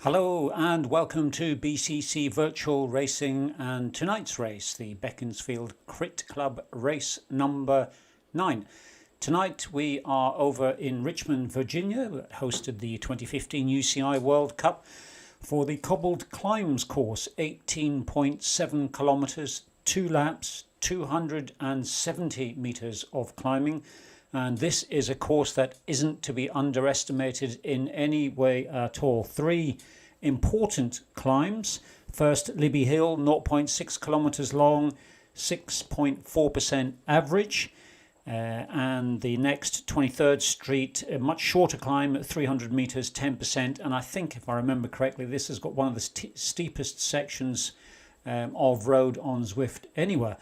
Hello and welcome to BCC Virtual Racing and tonight's race, the Beaconsfield Crit Club race number 9. Tonight we are over in Richmond, Virginia, that hosted the 2015 UCI World Cup for the Cobbled Climbs course, 18.7 kilometres, 2 laps, 270 metres of climbing. And this is a course that isn't to be underestimated in any way at all. 3 important climbs. First, Libby Hill, 0.6 kilometres long, 6.4% average. And the next, 23rd Street, a much shorter climb at 300 metres, 10%. And I think, if I remember correctly, this has got one of the steepest sections of road on Zwift anywhere.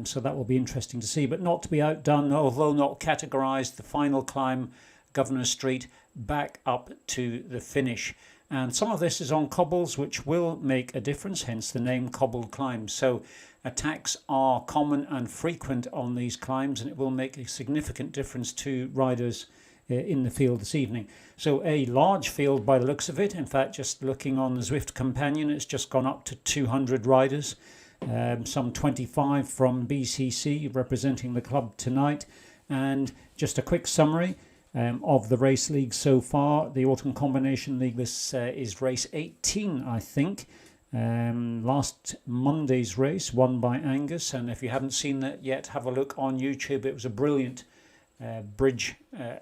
So that will be interesting to see, but not to be outdone, although not categorised, the final climb, Governor Street, back up to the finish. And some of this is on cobbles, which will make a difference, hence the name Cobbled Climbs. So attacks are common and frequent on these climbs, and it will make a significant difference to riders in the field this evening. So a large field by the looks of it. In fact, just looking on the Zwift Companion, it's just gone up to 200 riders. Some 25 from BCC representing the club tonight. And just a quick summary of the race league so far. The Autumn Combination League, this is race 18, I think. Last Monday's race won by Angus, and if you haven't seen that yet, have a look on YouTube. It was a brilliant bridge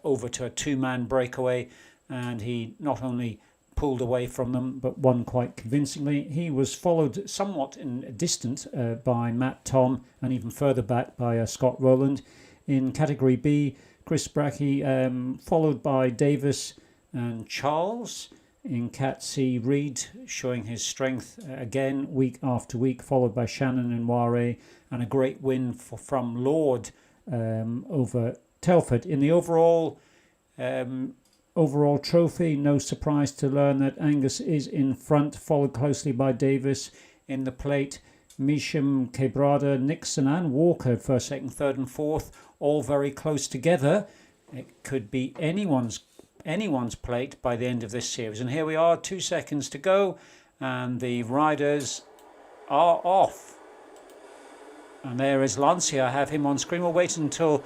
over to a 2-man breakaway, and he not only pulled away from them but won quite convincingly. He was followed somewhat in distant by Matt Tom, and even further back by Scott Rowland. In category B, Chris Brackey, followed by Davis and Charles. In Cat C, Reed showing his strength again week after week, followed by Shannon and Ware, and a great win from Lord over Telford. In the overall trophy, no surprise to learn that Angus is in front, followed closely by Davis. In the plate, Misham, Quebrada, Nixon and Walker, first, second, third and fourth, all very close together. It could be anyone's plate by the end of this series. And here we are, 2 seconds to go, and the riders are off. And there is Lancia. I have him on screen. We'll wait until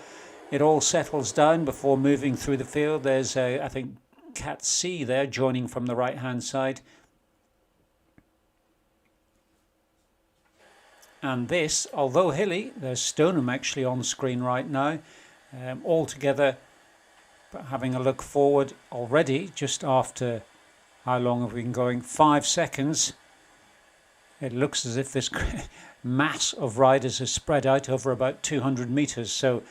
it all settles down before moving through the field. There's, I think, Cat C there joining from the right-hand side. And this, although hilly, there's Stoneham actually on screen right now. All together, but having a look forward already, just after, how long have we been going? 5 seconds. It looks as if this mass of riders is spread out over about 200 metres. So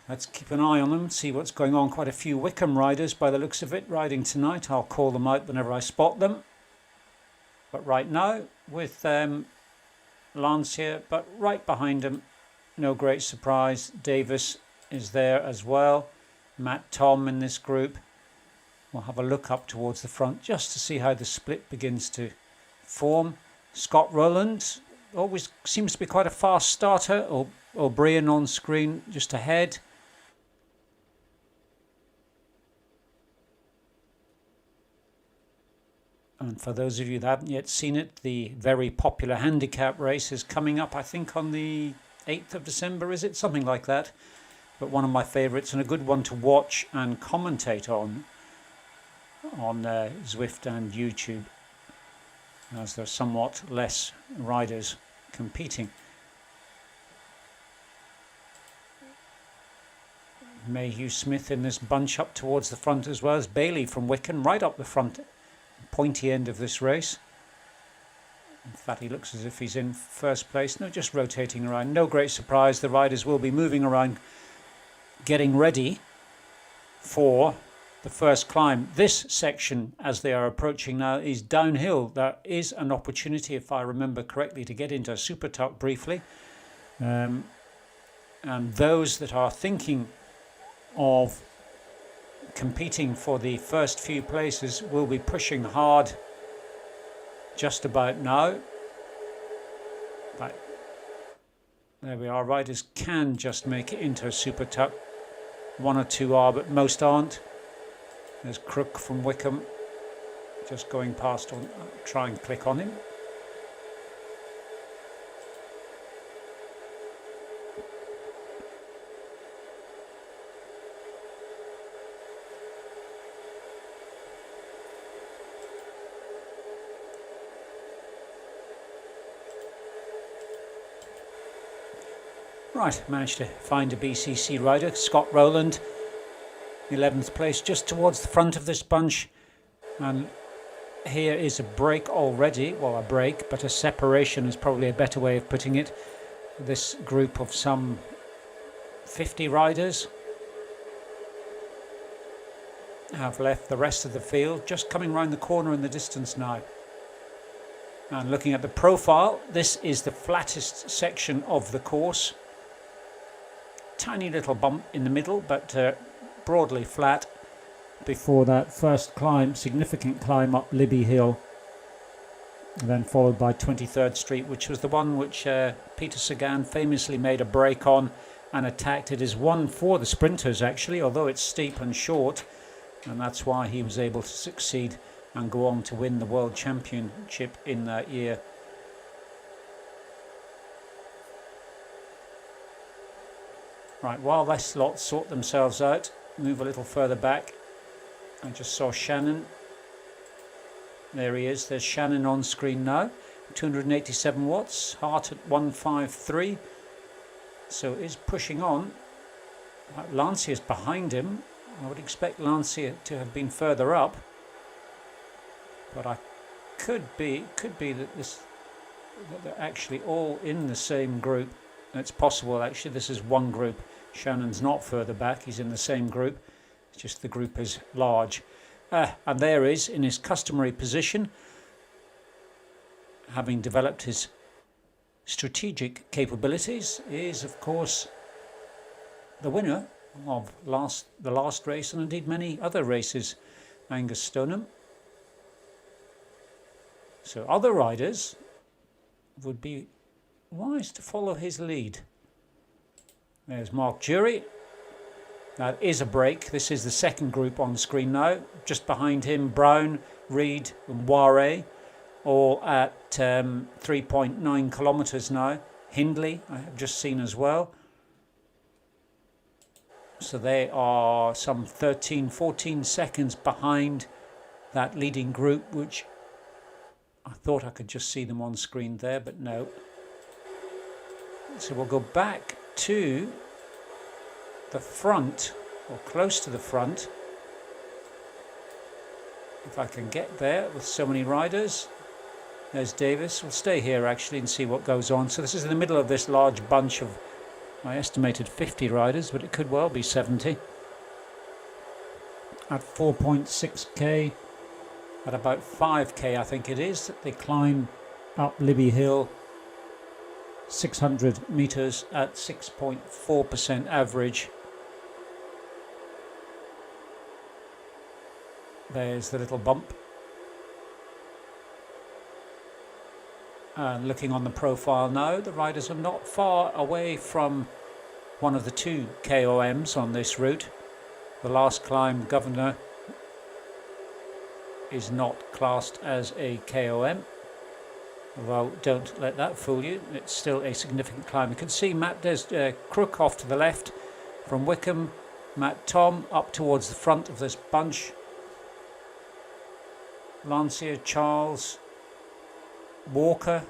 let's keep an eye on them, see what's going on. Quite a few Wickham riders by the looks of it riding tonight. I'll call them out whenever I spot them. But right now, with Lance here, but right behind him, no great surprise, Davis is there as well. Matt Tom in this group. We'll have a look up towards the front just to see how the split begins to form. Scott Rowland always seems to be quite a fast starter. O'Brien on screen just ahead. And for those of you that haven't yet seen it, the very popular handicap race is coming up, I think, on the 8th of December, is it? Something like that. But one of my favourites and a good one to watch and commentate on Zwift and YouTube, as there's somewhat less riders competing. Mayhew Smith in this bunch up towards the front as well as Bailey from Wicken, right up the front, pointy end of this race. In fact, he looks as if he's in first place. No, just rotating around. No great surprise. The riders will be moving around, getting ready for the first climb. This section, as they are approaching now, is downhill. There is an opportunity, if I remember correctly, to get into a super tuck briefly. And those that are thinking of competing for the first few places will be pushing hard just about now. But there we are, riders can just make it into a super tuck. One or two are, but most aren't. There's Crook from Wickham just going past. On, try and click on him. Right, managed to find a BCC rider, Scott Rowland, 11th place, just towards the front of this bunch. And here is a break already, well, a break, but a separation is probably a better way of putting it. This group of some 50 riders have left the rest of the field, just coming round the corner in the distance now. And looking at the profile, this is the flattest section of the course. Tiny little bump in the middle, but broadly flat before that first climb, significant climb up Libby Hill, and then followed by 23rd Street, which was the one which Peter Sagan famously made a break on and attacked. It is one for the sprinters actually, although it's steep and short, and that's why he was able to succeed and go on to win the World Championship in that year. Right, while this lot sort themselves out, move a little further back. I just saw Shannon. There he is. There's Shannon on screen now. 287 watts. Hart at 153. So it is pushing on. Lancier's behind him. I would expect Lancier to have been further up. But I could be that they're actually all in the same group. It's possible actually this is one group. Shannon's not further back, he's in the same group, it's just the group is large. And there is, in his customary position, having developed his strategic capabilities, is of course the winner of the last race, and indeed many other races, Angus Stoneham. So other riders would be wise to follow his lead. There's Mark Jury. That is a break. This is the second group on screen now. Just behind him, Brown, Reed and Ware, all at 3.9 kilometres now. Hindley, I have just seen as well. So they are some 13, 14 seconds behind that leading group, which I thought I could just see them on screen there, but no. So we'll go back to the front, or close to the front, if I can get there with so many riders. There's Davis. We'll stay here actually and see what goes on. So this is in the middle of this large bunch of, I estimated 50 riders, but it could well be 70. At 4.6k, at about 5k I think it is, they climb up Libby Hill, 600 metres at 6.4% average. There's the little bump. And looking on the profile now, the riders are not far away from one of the two KOMs on this route. The last climb, Governor, is not classed as a KOM. Although don't let that fool you, it's still a significant climb. You can see there's Crook off to the left from Wickham, Matt Tom up towards the front of this bunch, Lancier, Charles, Walker.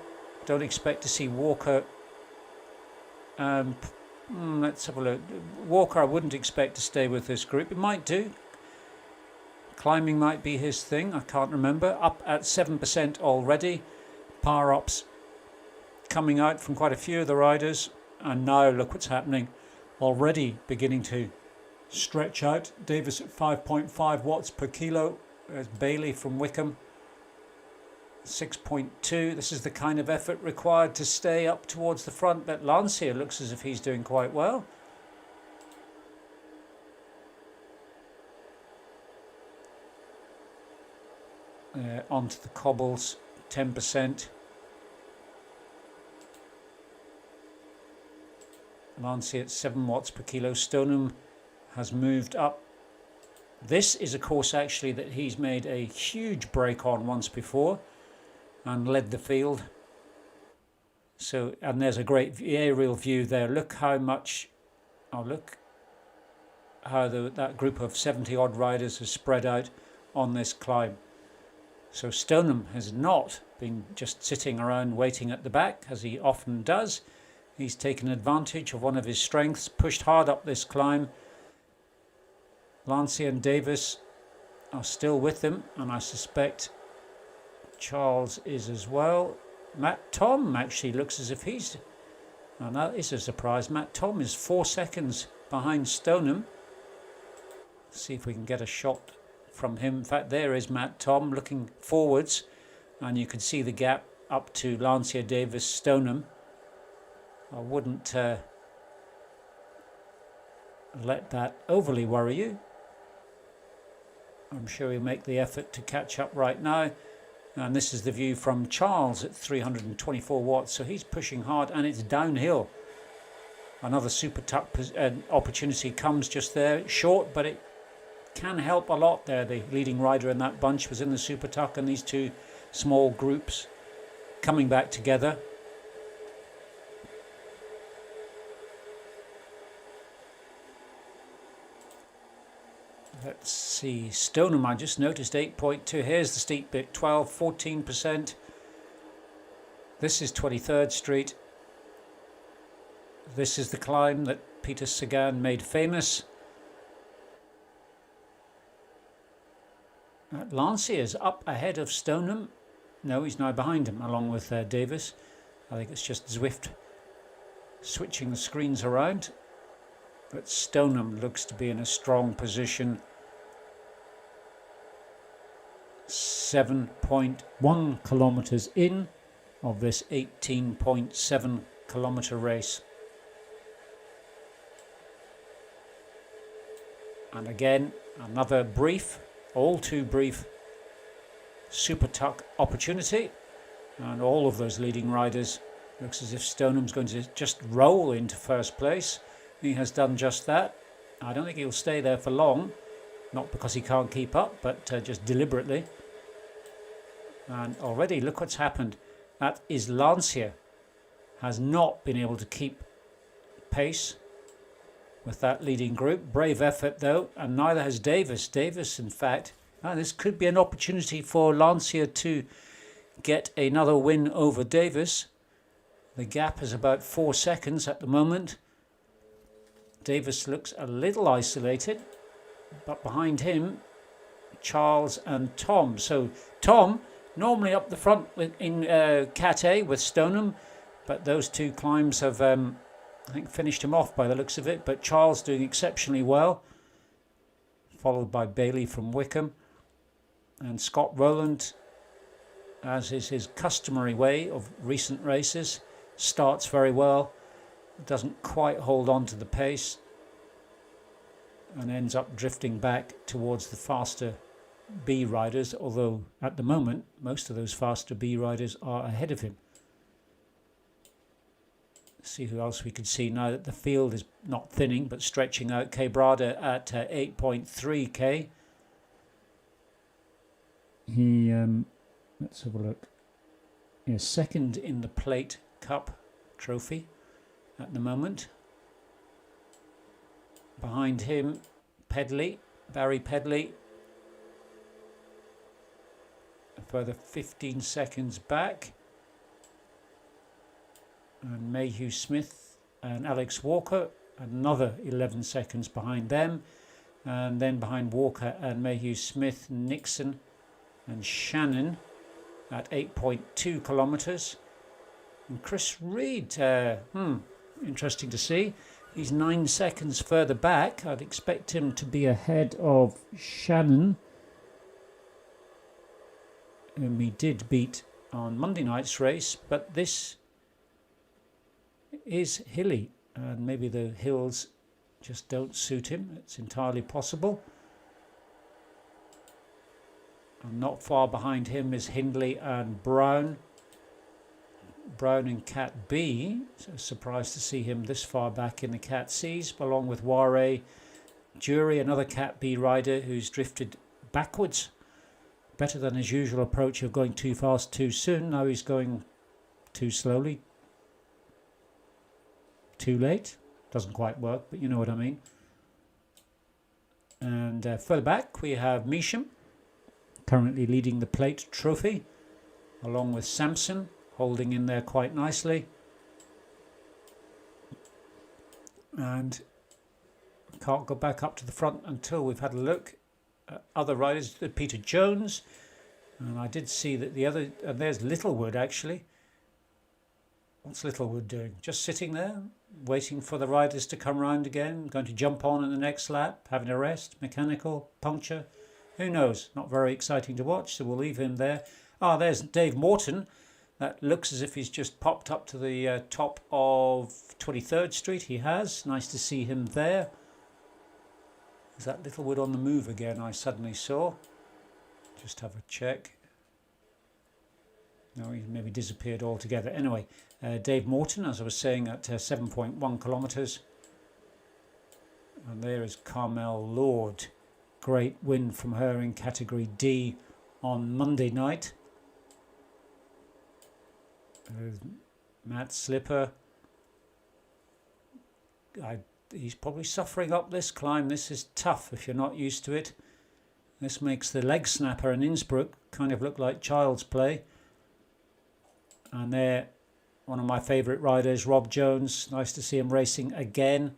Don't expect to see Walker. Let's have a look. Walker I wouldn't expect to stay with this group. It might do. Climbing might be his thing, I can't remember. Up at 7% already. Power ups coming out from quite a few of the riders, and now look what's happening, already beginning to stretch out. Davis at 5.5 watts per kilo. There's Bailey from Wickham, 6.2. This is the kind of effort required to stay up towards the front, but Lancier looks as if he's doing quite well. onto the cobbles, 10%. Lancia at 7 watts per kilo. Stoneham has moved up. This is a course actually that he's made a huge break on once before and led the field. So, and there's a great aerial view there. Look how much, oh look how that group of 70 odd riders has spread out on this climb. So Stoneham has not been just sitting around waiting at the back as he often does. He's taken advantage of one of his strengths, pushed hard up this climb. Lancia and Davis are still with him, and I suspect Charles is as well. Matt Tom actually looks as if he's, and that is a surprise. Matt Tom is 4 seconds behind Stoneham. Let's see if we can get a shot from him. In fact, there is Matt Tom looking forwards, and you can see the gap up to Lancia, Davis, Stoneham. I wouldn't let that overly worry you. I'm sure he'll make the effort to catch up right now. And this is the view from Charles at 324 watts. So he's pushing hard, and it's downhill. Another super tuck opportunity comes just there. Short, but it can help a lot there. The leading rider in that bunch was in the super tuck, and these two small groups coming back together. Let's see, Stoneham, I just noticed 8.2. Here's the steep bit, 12, 14%. This is 23rd Street. This is the climb that Peter Sagan made famous. Lancia is up ahead of Stoneham. No, he's now behind him, along with Davis. I think it's just Zwift switching the screens around. But Stoneham looks to be in a strong position. 7.1 kilometres in of this 18.7 kilometre race. And again, another brief, all too brief, super tuck opportunity. And all of those leading riders, looks as if Stoneham's going to just roll into first place. He has done just that. I don't think he'll stay there for long. Not because he can't keep up, but just deliberately. And already, look what's happened. That is Lancia has not been able to keep pace with that leading group. Brave effort, though, and neither has Davis. Davis, in fact, this could be an opportunity for Lancia to get another win over Davis. The gap is about 4 seconds at the moment. Davis looks a little isolated, but behind him, Charles and Tom. So Tom, normally up the front in Cat A with Stoneham, but those two climbs have, I think, finished him off by the looks of it. But Charles doing exceptionally well, followed by Bailey from Wickham. And Scott Rowland, as is his customary way of recent races, starts very well, doesn't quite hold on to the pace, and ends up drifting back towards the faster B riders, although at the moment most of those faster B riders are ahead of him. Let's see who else we can see now that the field is not thinning but stretching out. K Brada at 8.3k. He let's have a look. Is second in the Plate Cup trophy at the moment. Behind him, Barry Pedley, a further 15 seconds back. And Mayhew Smith and Alex Walker, another 11 seconds behind them. And then behind Walker and Mayhew Smith, Nixon and Shannon at 8.2 kilometres. And Chris Reed, interesting to see. He's 9 seconds further back. I'd expect him to be ahead of Shannon, whom he did beat on Monday night's race. But this is hilly, and maybe the hills just don't suit him. It's entirely possible. And not far behind him is Hindley and Brown. Brown in Cat B, so surprised to see him this far back in the Cat Cs, along with Ware, Jury, another Cat B rider who's drifted backwards. Better than his usual approach of going too fast too soon. Now he's going too slowly, too late. Doesn't quite work, but you know what I mean. And further back we have Measham, currently leading the plate trophy, along with Sampson, holding in there quite nicely. And can't go back up to the front until we've had a look at other riders. Peter Jones, and I did see that the other, and there's Littlewood actually. What's Littlewood doing? Just sitting there, waiting for the riders to come round again, going to jump on in the next lap, having a rest, mechanical, puncture, who knows? Not very exciting to watch, so we'll leave him there. Ah, there's Dave Morton. That looks as if he's just popped up to the top of 23rd Street. He has. Nice to see him there. Is that Littlewood on the move again, I suddenly saw? Just have a check. No, he maybe disappeared altogether. Anyway, Dave Morton, as I was saying, at 7.1 kilometres. And there is Carmel Lord. Great win from her in category D on Monday night. Matt Slipper. He's probably suffering up this climb. This is tough if you're not used to it. This makes the leg snapper in Innsbruck kind of look like child's play. And there, one of my favourite riders, Rob Jones. Nice to see him racing again.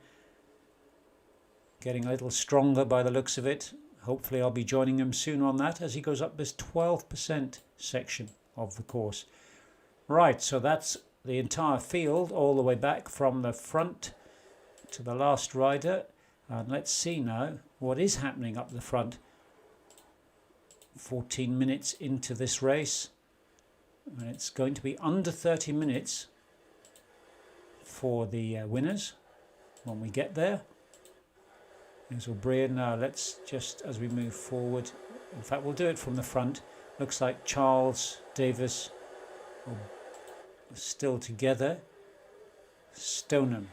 Getting a little stronger by the looks of it. Hopefully I'll be joining him soon on that as he goes up this 12% section of the course. Right, so that's the entire field all the way back from the front to the last rider. And let's see now what is happening up the front. 14 minutes into this race. And it's going to be under 30 minutes for the winners when we get there. There's O'Brien. Now let's just, as we move forward, in fact we'll do it from the front. Looks like Charles Davis are still together. Stoneham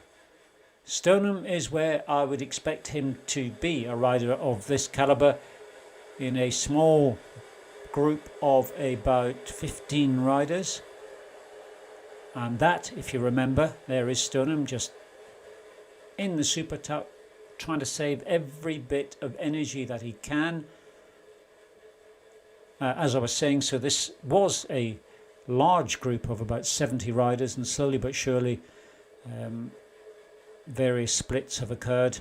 is where I would expect him to be, a rider of this calibre, in a small group of about 15 riders. And that, if you remember, there is Stoneham just in the super tuck, trying to save every bit of energy that he can. As I was saying, so this was a large group of about 70 riders, and slowly but surely various splits have occurred,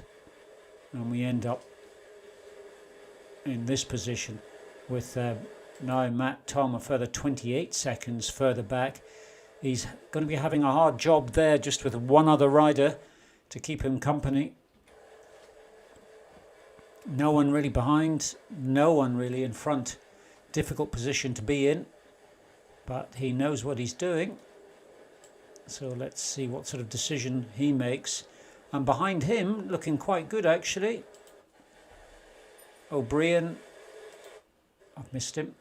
and we end up in this position with now Matt Tom a further 28 seconds further back. He's going to be having a hard job there, just with one other rider to keep him company. No one really behind, no one really in front. Difficult position to be in, but he knows what he's doing. So let's see what sort of decision he makes. And behind him, looking quite good actually, O'Brien. I've missed him.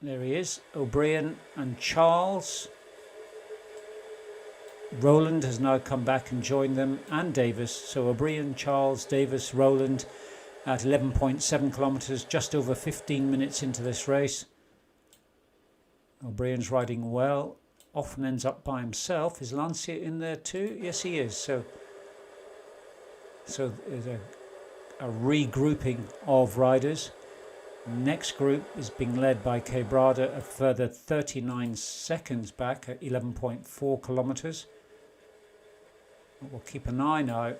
There he is. O'Brien and Charles. Roland has now come back and joined them, and Davis. So O'Brien, Charles, Davis, Roland at 11.7 kilometres, just over 15 minutes into this race. O'Brien's riding well, often ends up by himself. Is Lancia in there too? Yes, he is. So there's a regrouping of riders. Next group is being led by Quebrada, a further 39 seconds back at 11.4 kilometres. We'll keep an eye now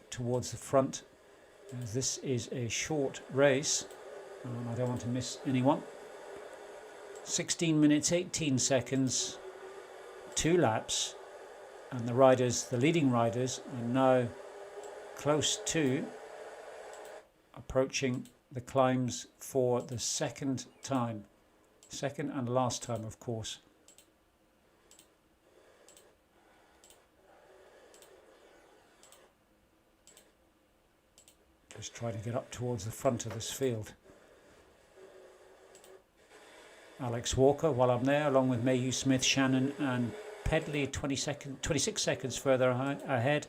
towards the front, as this is a short race. I don't want to miss anyone. 16 minutes 18 seconds, 2 laps, and the leading riders are now close to approaching the climbs for the second and last time, of course. Just try to get up towards the front of this field. Alex Walker while I'm there, along with Mayhew Smith, Shannon and Pedley 26 seconds further ahead.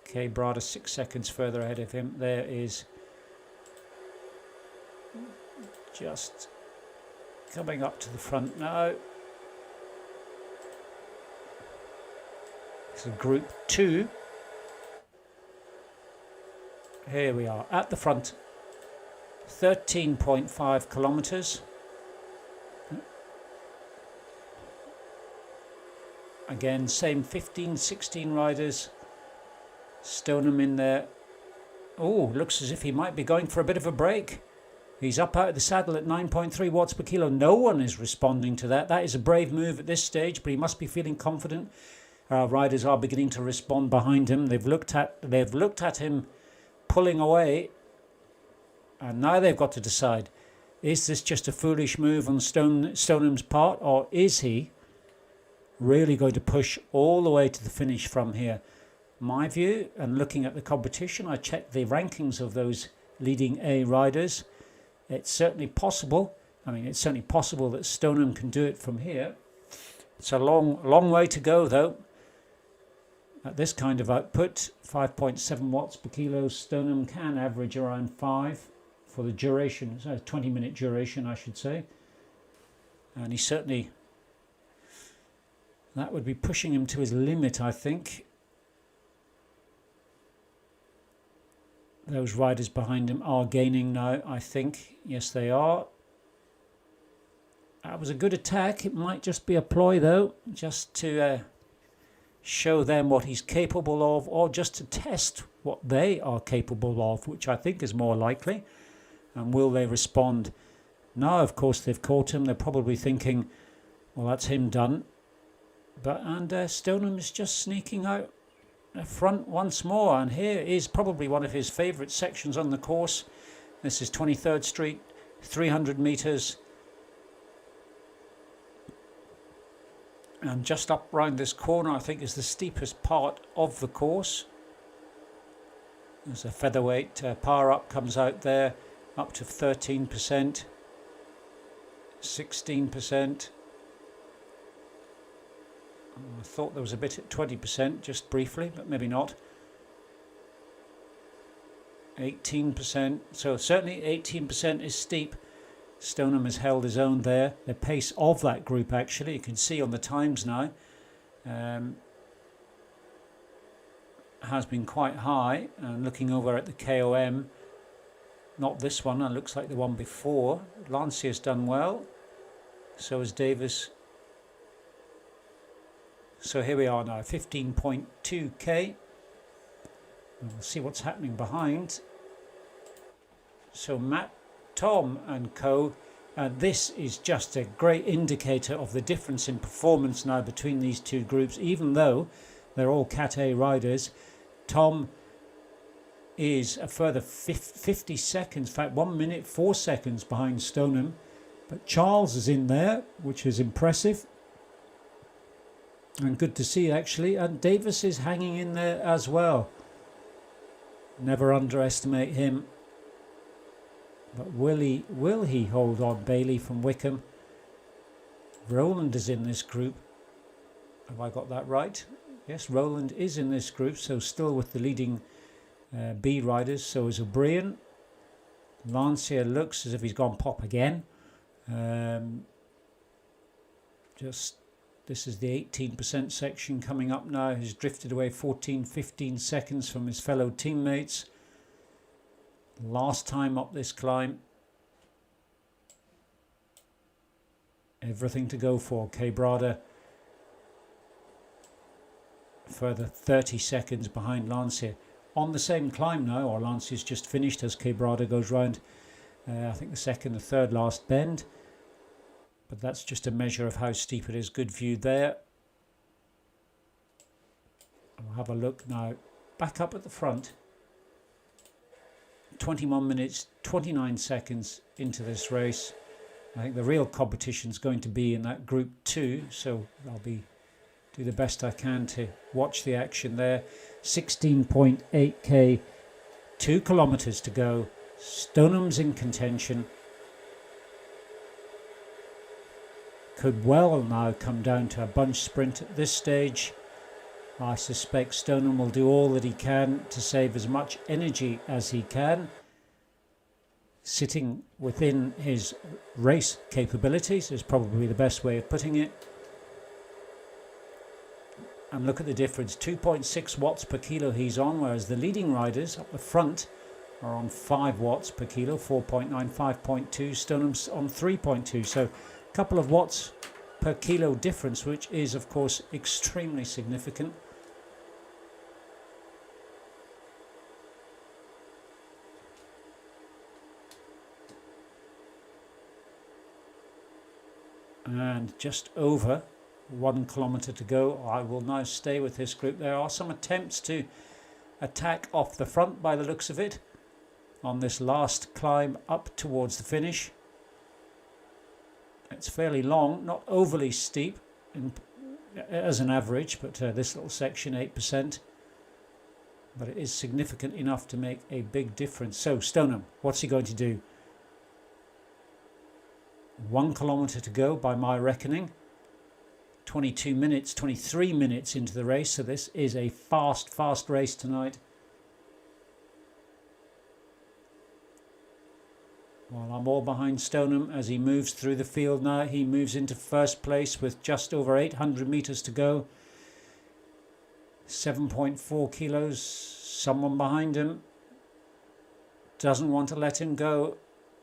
Kay Brada 6 seconds further ahead of him. There is just coming up to the front now. This is Group 2. Here we are at the front. 13.5 kilometres. Again, same 15, 16 riders. Stoneham in there. Oh, looks as if he might be going for a bit of a break. He's up out of the saddle at 9.3 watts per kilo. No one is responding to that. That is a brave move at this stage, but he must be feeling confident. Riders are beginning to respond behind him. They've looked at him pulling away, and now they've got to decide: is this just a foolish move on Stoneham's part, or is he really going to push all the way to the finish from here? My view, and looking at the competition, I checked the rankings of those leading A riders. It's certainly possible. It's certainly possible that Stoneham can do it from here. It's a long way to go, though. At this kind of output, 5.7 watts per kilo, Stoneham can average around 5 for the duration, so 20-minute duration, I should say. And he certainly, that would be pushing him to his limit, I think. Those riders behind him are gaining now, I think. Yes, they are. That was a good attack. It might just be a ploy, though, just to show them what he's capable of, or just to test what they are capable of, which I think is more likely. And will they respond? Now, of course, they've caught him. They're probably thinking, well, that's him done. And Stoneham is just sneaking out front once more, and here is probably one of his favourite sections on the course. This is 23rd Street, 300 metres, and just up round this corner I think is the steepest part of the course. There's a featherweight power up comes out there, up to 13%, 16%. I thought there was a bit at 20% just briefly, but maybe not. 18%, so certainly 18% is steep. Stoneham has held his own there. The pace of that group, actually, you can see on the times now, has been quite high. And looking over at the KOM, not this one, it looks like the one before. Lancier's done well, so has Davis. So here we are now, 15.2k. We'll see what's happening behind. So Matt, Tom and co. This is just a great indicator of the difference in performance now between these two groups. Even though they're all Cat A riders, Tom is a further 50 seconds, in fact 1 minute 4 seconds behind Stoneham. But Charles is in there, which is impressive. And good to see, actually. And Davis is hanging in there as well. Never underestimate him. But will he hold on? Bailey from Wickham. Roland is in this group. Have I got that right? Yes, Roland is in this group. So still with the leading B riders. So is O'Brien. Lancier looks as if he's gone pop again. This is the 18% section coming up now. He's drifted away 15 seconds from his fellow teammates. Last time up this climb. Everything to go for. Quebrada further 30 seconds behind Lancier. On the same climb now, or Lancier's just finished as Quebrada goes round, I think the second or third last bend. But that's just a measure of how steep it is. Good view there. We'll have a look now. Back up at the front. 21 minutes, 29 seconds into this race. I think the real competition is going to be in that Group 2. So I'll do the best I can to watch the action there. 16.8k, 2 kilometres to go. Stoneham's in contention. could well now come down to a bunch sprint at this stage. I suspect Stoneham will do all that he can to save as much energy as he can, sitting within his race capabilities is probably the best way of putting it. And look at the difference, 2.6 watts per kilo he's on, whereas the leading riders up the front are on 5 watts per kilo, 4.9, 5.2, Stoneham's on 3.2, so a couple of watts per kilo difference, which is of course extremely significant. And just over 1 kilometre to go. I will now stay with this group. There are some attempts to attack off the front by the looks of it on this last climb up towards the finish. It's fairly long, not overly steep as an average, but this little section 8%, but it is significant enough to make a big difference. So Stoneham, what's he going to do? 1 kilometre to go by my reckoning. 22 minutes, 23 minutes into the race, so this is a fast race tonight. Well, I'm all behind Stoneham as he moves through the field now. He moves into first place with just over 800 metres to go. 7.4 kilos. Someone behind him doesn't want to let him go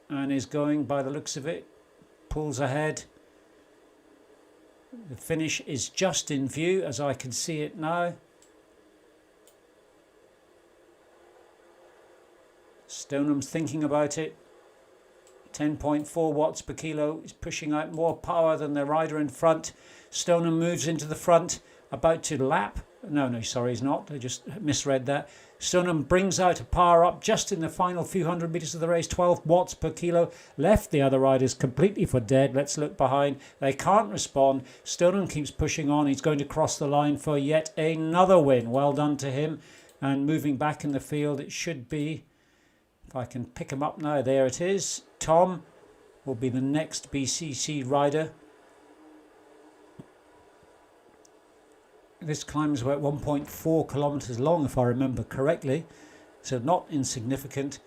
and is going, by the looks of it, pulls ahead. The finish is just in view as I can see it now. Stoneham's thinking about it. 10.4 watts per kilo is pushing out more power than the rider in front. Stoneham moves into the front, about to lap. No, sorry, he's not. I just misread that. Stoneham brings out a power up just in the final few hundred metres of the race, 12 watts per kilo. Left the other riders completely for dead. Let's look behind. They can't respond. Stoneham keeps pushing on. He's going to cross the line for yet another win. Well done to him. And moving back in the field, it should be, if I can pick him up now, there it is. Tom will be the next BCC rider. This climb is about 1.4 kilometres long, if I remember correctly, so not insignificant,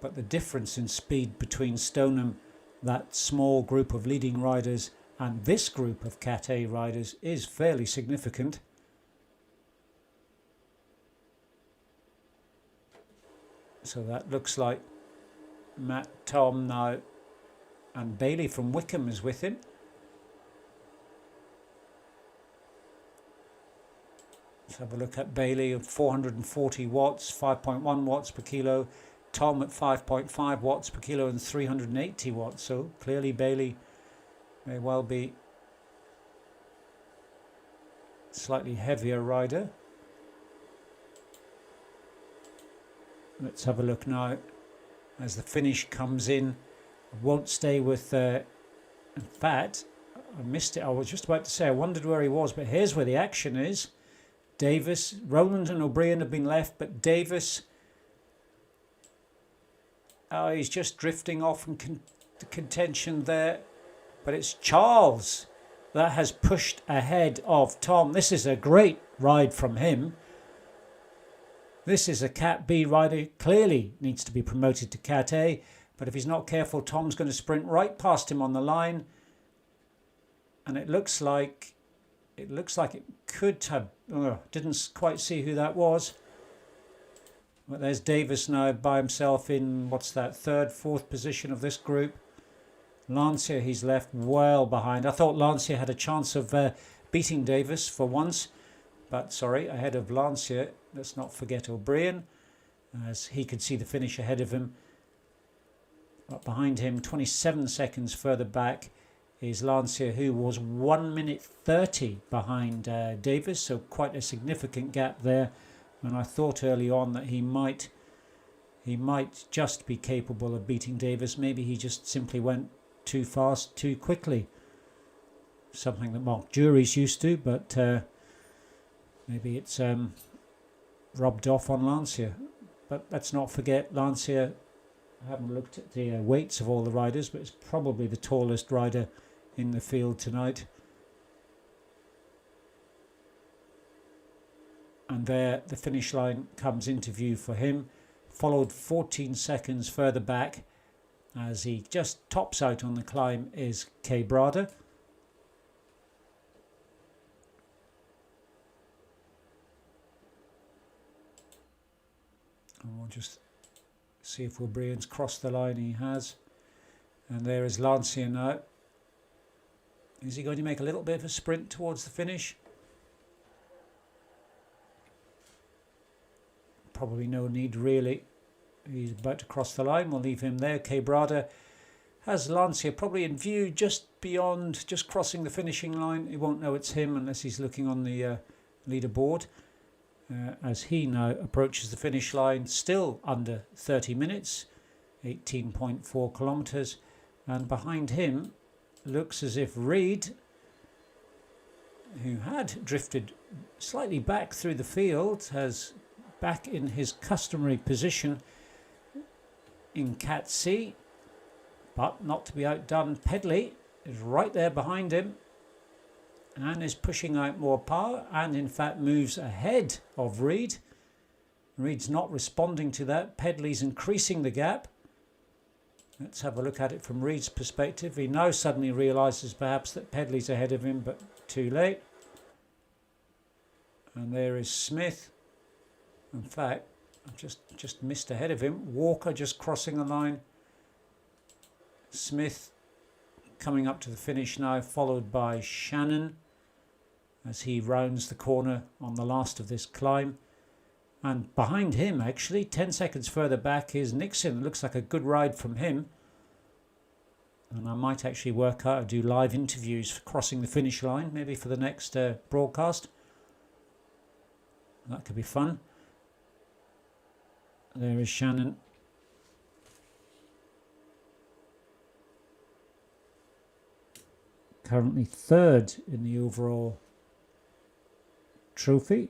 but the difference in speed between Stoneham, that small group of leading riders, and this group of Cat A riders is fairly significant. So that looks like Matt, Tom now, and Bailey from Wickham is with him. Let's have a look at Bailey at 440 watts, 5.1 watts per kilo. Tom at 5.5 watts per kilo and 380 watts. So clearly Bailey may well be a slightly heavier rider. Let's have a look now as the finish comes in. I won't stay with, in fact, I missed it. I was just about to say I wondered where he was, but here's where the action is. Davis, Rowland and O'Brien have been left, but Davis, he's just drifting off in contention there. But it's Charles that has pushed ahead of Tom. This is a great ride from him. This is a Cat B rider, clearly needs to be promoted to Cat A, but if he's not careful, Tom's going to sprint right past him on the line. And it looks like it could have, didn't quite see who that was. But there's Davis now by himself in, what's that, third, fourth position of this group. Lancia, he's left well behind. I thought Lancia had a chance of beating Davis for once. But sorry, ahead of Lancia, let's not forget O'Brien, as he could see the finish ahead of him. But behind him, 27 seconds further back, is Lancia, who was 1 minute 30 behind Davis, so quite a significant gap there. And I thought early on that he might just be capable of beating Davis. Maybe he just simply went too fast, too quickly. Something that Mark Jury's used to, but maybe it's rubbed off on Lancia. But let's not forget Lancia, I haven't looked at the weights of all the riders, but it's probably the tallest rider in the field tonight. And there the finish line comes into view for him, followed 14 seconds further back as he just tops out on the climb is Quebrada. And we'll just see if Wilbrian's crossed the line. He has. And there is Lancia now. Is he going to make a little bit of a sprint towards the finish? Probably no need really. He's about to cross the line. We'll leave him there. Quebrada has Lancia probably in view just beyond, just crossing the finishing line. He won't know it's him unless he's looking on the leaderboard. As he now approaches the finish line, still under 30 minutes, 18.4 kilometres. And behind him looks as if Reed, who had drifted slightly back through the field, has back in his customary position in Cat C, but not to be outdone. Pedley is right there behind him and is pushing out more power and in fact moves ahead of Reed. Reed's not responding to that. Pedley's increasing the gap. Let's have a look at it from Reed's perspective. He now suddenly realises perhaps that Pedley's ahead of him, but too late. And there is Smith. In fact, I've just missed ahead of him. Walker just crossing the line. Smith coming up to the finish now, followed by Shannon as he rounds the corner on the last of this climb. And behind him, actually, 10 seconds further back is Nixon. Looks like a good ride from him. And I might actually work out, do live interviews for crossing the finish line, maybe for the next broadcast. That could be fun. There is Shannon. Currently third in the overall trophy.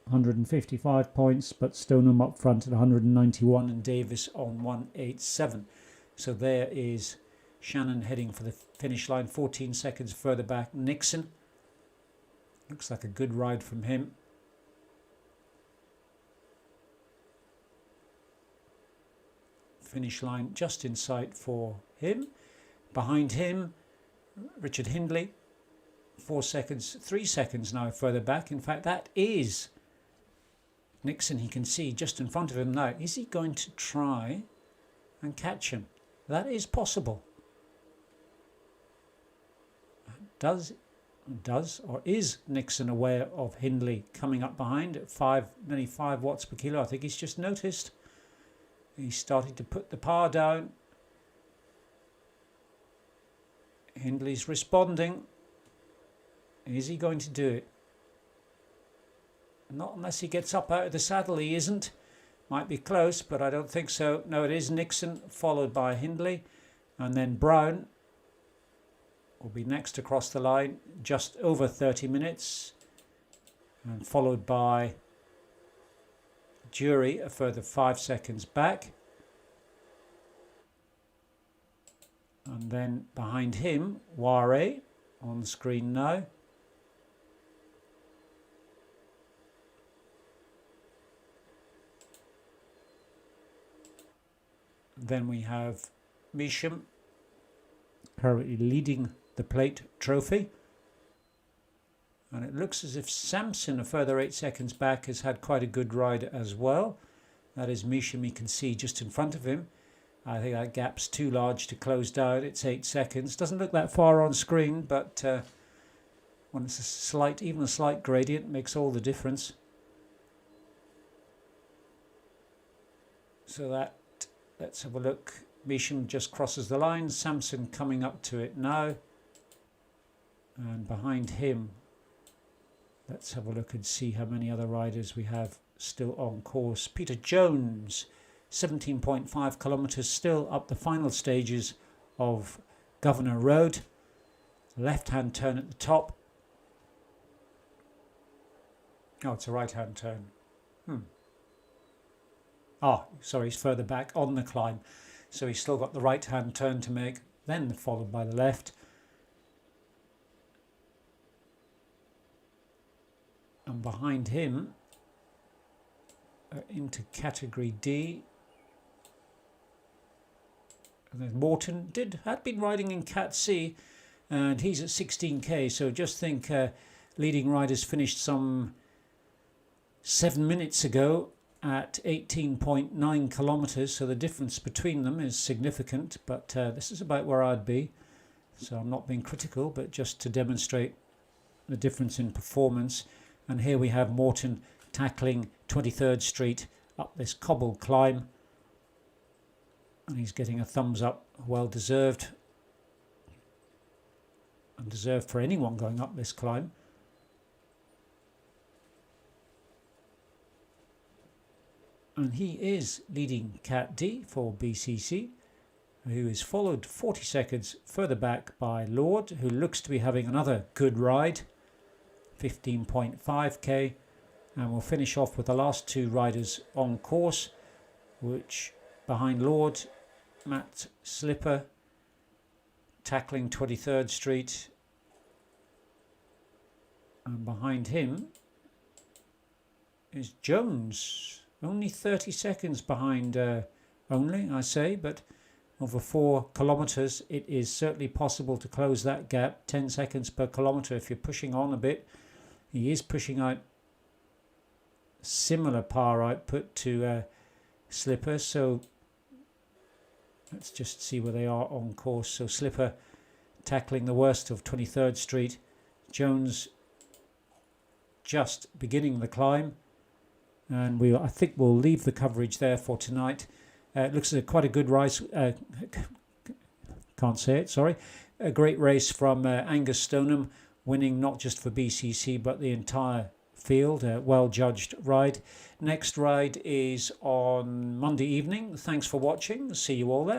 155 points, but Stoneham up front at 191 and Davis on 187. So there is Shannon heading for the finish line. 14 seconds further back, Nixon. Looks like a good ride from him. Finish line just in sight for him. Behind him, Richard Hindley. 3 seconds now further back. In fact, that is Nixon. He can see just in front of him now. Is he going to try and catch him? That is possible. Does or is Nixon aware of Hindley coming up behind at nearly 5 watts per kilo? I think he's just noticed. He's starting to put the power down. Hindley's responding. Is he going to do it? Not unless he gets up out of the saddle. He isn't. Might be close, but I don't think so. No, it is Nixon, followed by Hindley. And then Brown will be next across the line, just over 30 minutes. And followed by Jury, a further 5 seconds back. And then behind him, Ware on the screen now. Then we have Measham currently leading the plate trophy. And it looks as if Sampson, a further 8 seconds back, has had quite a good ride as well. That is Measham, you can see just in front of him. I think that gap's too large to close down. It's 8 seconds. Doesn't look that far on screen, but when it's even a slight gradient makes all the difference. So let's have a look. Measham just crosses the line. Sampson coming up to it now. And behind him, let's have a look and see how many other riders we have still on course. Peter Jones, 17.5 kilometres, still up the final stages of Governor Road. Left-hand turn at the top. Oh, it's a right-hand turn. Sorry, he's further back on the climb. So he's still got the right-hand turn to make, then followed by the left. And behind him, into category D, and then Morton had been riding in Cat C, and he's at 16k. So just think, leading riders finished some 7 minutes ago at 18.9 kilometres, so the difference between them is significant, but this is about where I'd be, so I'm not being critical, but just to demonstrate the difference in performance. And here we have Morton tackling 23rd Street up this cobbled climb, and he's getting a thumbs up, well deserved, and deserved for anyone going up this climb. And he is leading Cat D for BCC, who is followed 40 seconds further back by Lord, who looks to be having another good ride, 15.5k. And we'll finish off with the last two riders on course, which behind Lord, Matt Slipper tackling 23rd Street, and behind him is Jones, only 30 seconds behind, only I say, but over 4 kilometres it is certainly possible to close that gap. 10 seconds per kilometre if you're pushing on a bit. He is pushing out similar power output to Slipper, so let's just see where they are on course. So Slipper tackling the worst of 23rd Street, Jones just beginning the climb, and I think we'll leave the coverage there for tonight. It looks like quite a good race, can't say it, sorry, a great race from Angus Stoneham, winning not just for BCC but the entire field. A well judged ride. Next ride is on Monday evening. Thanks for watching. See you all there.